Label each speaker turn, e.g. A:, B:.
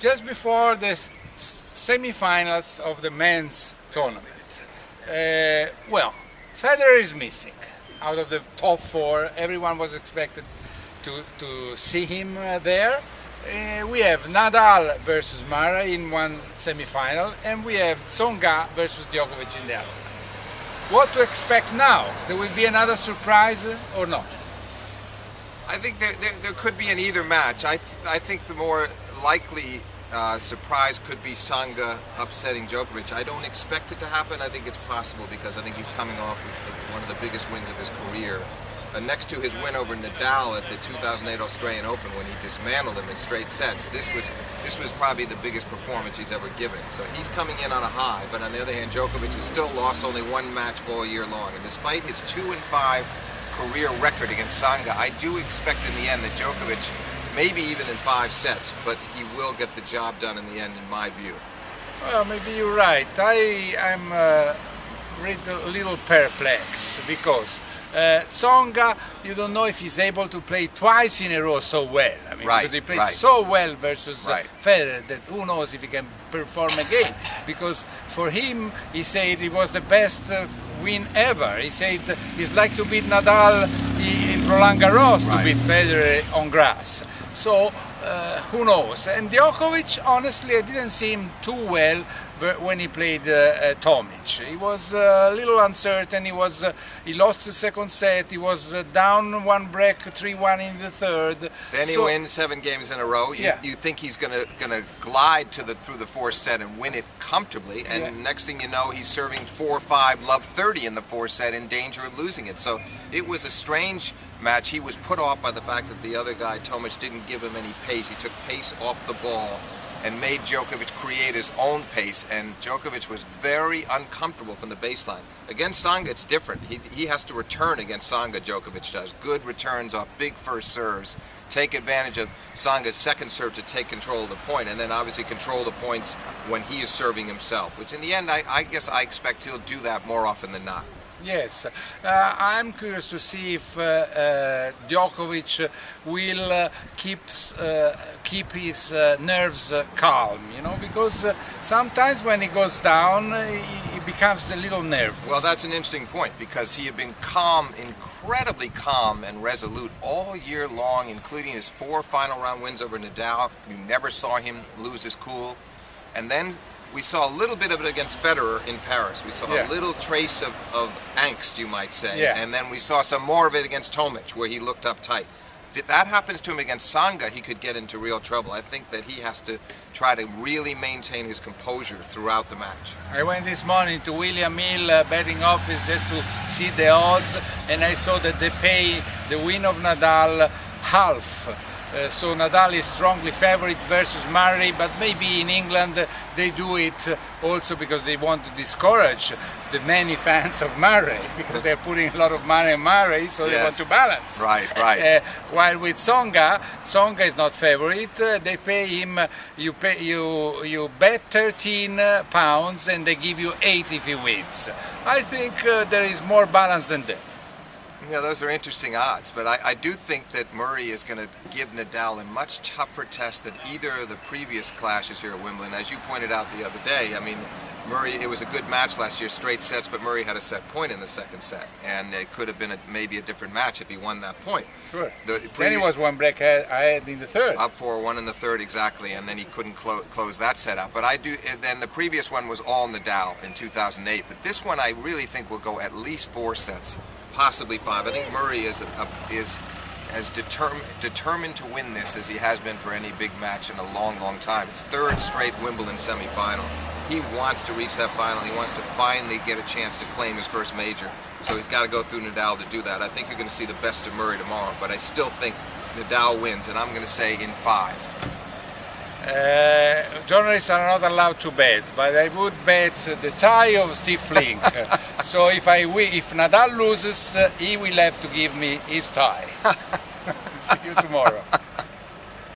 A: just before the semi-finals of the men's tournament. Well, Federer is missing. Out of the top four, everyone was expected to see him there. We have Nadal versus Murray in one semi-final, and we have Tsonga versus Djokovic in the other. What to expect now? There will be another surprise or not?
B: I think there could be an either match. I think the more likely surprise could be Tsonga upsetting Djokovic. I don't expect it to happen. I think it's possible because I think he's coming off of one of the biggest wins of his career. Next to his win over Nadal at the 2008 Australian Open when he dismantled him in straight sets, this was probably the biggest performance he's ever given. So he's coming in on a high, but on the other hand, Djokovic has still lost only one match all year long. And despite his 2-5 career record against Tsonga, I do expect in the end that Djokovic, maybe even in 5 sets, but he will get the job done in the end, in my view.
A: Well, maybe you're right. I'm a little perplexed because Tsonga, you don't know if he's able to play twice in a row so well. I mean, because he played so well versus Federer that who knows if he can perform again. Because for him, he said it was the best win ever. He said it's like to beat Nadal in Roland Garros to beat Federer on grass. So who knows? And Djokovic, honestly, I didn't see him too well when he played Tomic. He was a little uncertain. He lost the second set. He was down one break, 3-1 in the third.
B: Then he wins 7 games in a row. You think he's gonna glide through the fourth set and win it comfortably. And next thing you know, he's serving 4-5, love 30 in the fourth set, in danger of losing it. So it was a strange match. He was put off by the fact that the other guy, Tomic, didn't give him any pace. He took pace off the ball and made Djokovic create his own pace, and Djokovic was very uncomfortable from the baseline. Against Tsonga, it's different. He has to return against Tsonga, Djokovic does. Good returns off big first serves, take advantage of Tsonga's second serve to take control of the point, and then obviously control the points when he is serving himself, which in the end, I guess I expect he'll do that more often than not.
A: Yes, I'm curious to see if Djokovic will keep his nerves calm, you know, because sometimes when he goes down, he becomes a little nervous.
B: Well, that's an interesting point because he had been calm, incredibly calm and resolute all year long, including his 4 final round wins over Nadal. You never saw him lose his cool. And then we saw a little bit of it against Federer in Paris. We saw a little trace of angst, you might say. And then we saw some more of it against Tomic, where he looked uptight. If that happens to him against Tsonga, he could get into real trouble. I think that he has to try to really maintain his composure throughout the match.
A: I went this morning to William Hill betting office just to see the odds, and I saw that they pay the win of Nadal half. So Nadal is strongly favorite versus Murray, but maybe in England they do it also because they want to discourage the many fans of Murray, because they're putting a lot of money on Murray, so they want to balance.
B: Right.
A: While with Tsonga is not favorite. They pay him. You bet 13 pounds and they give you 8 if he wins. I think there is more balance than that.
B: Yeah, those are interesting odds, but I do think that Murray is going to give Nadal a much tougher test than either of the previous clashes here at Wimbledon. As you pointed out the other day, I mean, Murray, it was a good match last year, straight sets, but Murray had a set point in the second set, and it could have been maybe a different match if he won that point.
A: Sure. Then he was one break ahead in the third.
B: Up 4-1 in the third, exactly, and then he couldn't close that set out. But then the previous one was all Nadal in 2008, but this one I really think will go at least 4 sets. Possibly 5. I think Murray is as determined to win this as he has been for any big match in a long, long time. It's 3rd straight Wimbledon semi-final. He wants to reach that final. He wants to finally get a chance to claim his first major. So he's got to go through Nadal to do that. I think you're going to see the best of Murray tomorrow, but I still think Nadal wins, and I'm going to say in 5.
A: Journalists are not allowed to bet, but I would bet the tie of Steve Flink. So if Nadal loses, he will have to give me his tie. See you tomorrow.